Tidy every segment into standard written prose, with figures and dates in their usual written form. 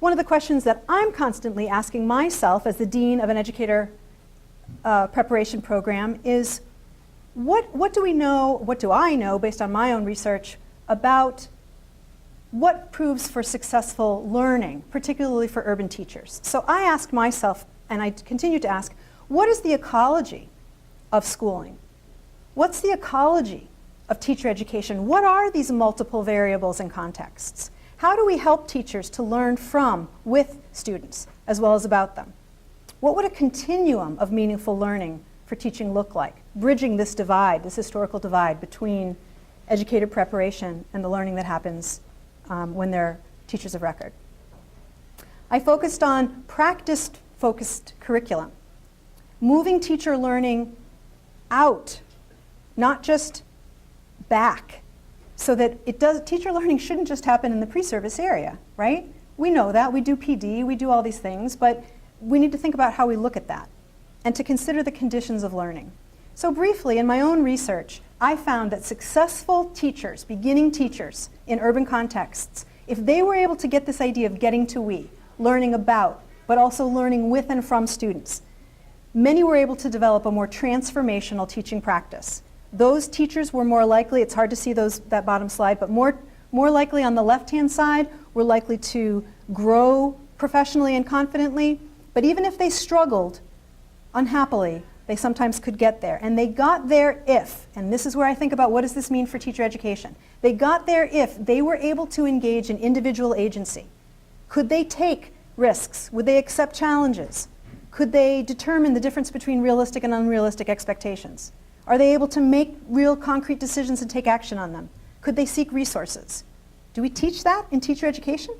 one of the questions that I'm constantly asking myself as the dean of an educator preparation program is, what do we know, what do I know based on my own research about what proves for successful learning, particularly for urban teachers? So I asked myself, and I continue to ask, what is the ecology of schooling? What's the ecology of teacher education? What are these multiple variables and contexts? How do we help teachers to learn from, with students, as well as about them? What would a continuum of meaningful learning for teaching look like, bridging this divide, this historical divide between educator preparation and the learning that happens when they're teachers of record? I focused on practice-focused curriculum, moving teacher learning out, not just back, so that teacher learning shouldn't just happen in the pre-service area, right? We know that, we do PD, we do all these things, but we need to think about how we look at that and to consider the conditions of learning. So briefly, in my own research, I found that successful teachers, beginning teachers in urban contexts, if they were able to get this idea of getting to we, learning about, but also learning with and from students, many were able to develop a more transformational teaching practice. Those teachers were more likely, it's hard to see that bottom slide, but more likely on the left-hand side, were likely to grow professionally and confidently. But even if they struggled unhappily, they sometimes could get there. And they got there if, and this is where I think about what does this mean for teacher education. They got there if they were able to engage in individual agency. Could they take risks? Would they accept challenges? Could they determine the difference between realistic and unrealistic expectations? Are they able to make real concrete decisions and take action on them? Could they seek resources? Do we teach that in teacher education?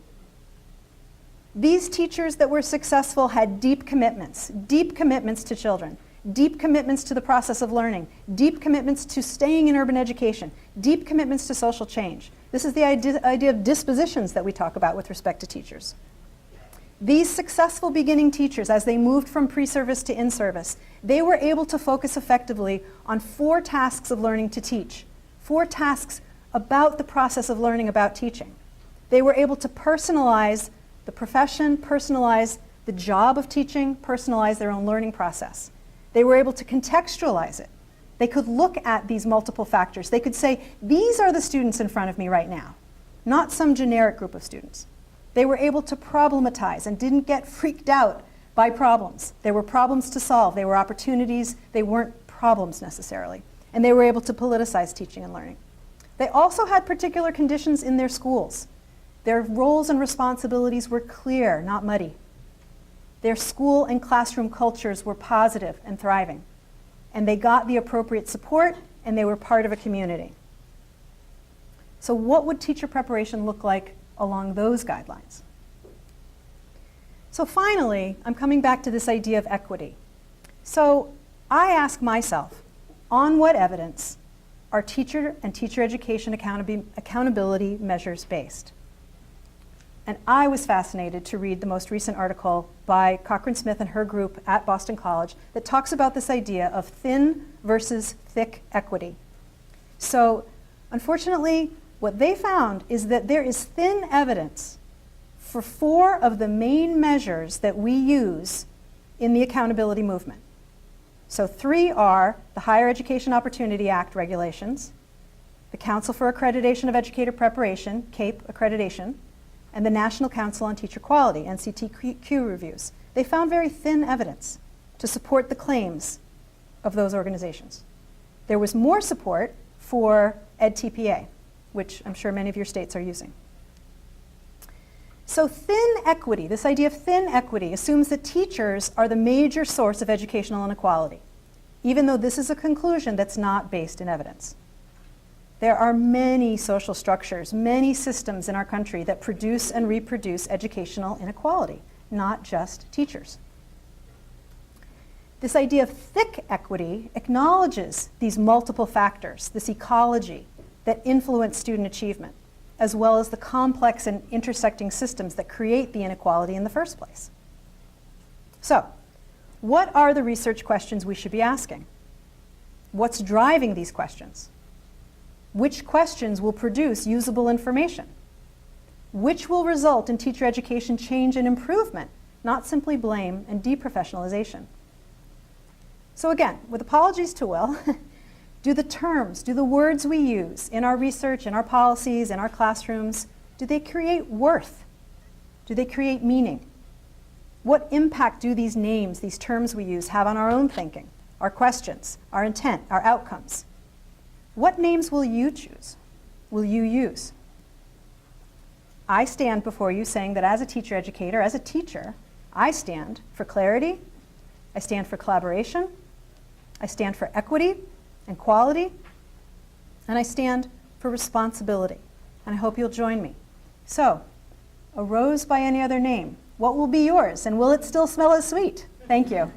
These teachers that were successful had deep commitments to children, deep commitments to the process of learning, deep commitments to staying in urban education, deep commitments to social change. This is the idea of dispositions that we talk about with respect to teachers. These successful beginning teachers, as they moved from pre-service to in-service, they were able to focus effectively on 4 tasks of learning to teach, 4 tasks about the process of learning about teaching. They were able to personalize the profession, personalize the job of teaching, personalize their own learning process. They were able to contextualize it. They could look at these multiple factors. They could say, these are the students in front of me right now, not some generic group of students. They were able to problematize and didn't get freaked out by problems. There were problems to solve. They were opportunities. They weren't problems necessarily. And they were able to politicize teaching and learning. They also had particular conditions in their schools. Their roles and responsibilities were clear, not muddy. Their school and classroom cultures were positive and thriving. And they got the appropriate support, and they were part of a community. So what would teacher preparation look like along those guidelines? So finally, I'm coming back to this idea of equity. So I ask myself, on what evidence are teacher and teacher education accountability measures based? And I was fascinated to read the most recent article by Cochran Smith and her group at Boston College that talks about this idea of thin versus thick equity. So unfortunately, what they found is that there is thin evidence for 4 of the main measures that we use in the accountability movement. So 3 are the Higher Education Opportunity Act regulations, the Council for Accreditation of Educator Preparation, CAPE accreditation, and the National Council on Teacher Quality, NCTQ reviews. They found very thin evidence to support the claims of those organizations. There was more support for EdTPA, which I'm sure many of your states are using. So thin equity, this idea of thin equity, assumes that teachers are the major source of educational inequality, even though this is a conclusion that's not based in evidence. There are many social structures, many systems in our country that produce and reproduce educational inequality, not just teachers. This idea of thick equity acknowledges these multiple factors, this ecology that influence student achievement, as well as the complex and intersecting systems that create the inequality in the first place. So, what are the research questions we should be asking? What's driving these questions? Which questions will produce usable information? which will result in teacher education change and improvement, not simply blame and deprofessionalization. So again, with apologies to Will, do the terms, do the words we use in our research, in our policies, in our classrooms, do they create worth? Do they create meaning? What impact do these names, these terms we use, have on our own thinking, our questions, our intent, our outcomes? What names will you choose? Will you use? I stand before you saying that as a teacher educator, as a teacher, I stand for clarity, I stand for collaboration, I stand for equity and quality, and I stand for responsibility. And I hope you'll join me. So, a rose by any other name, what will be yours, and will it still smell as sweet? Thank you.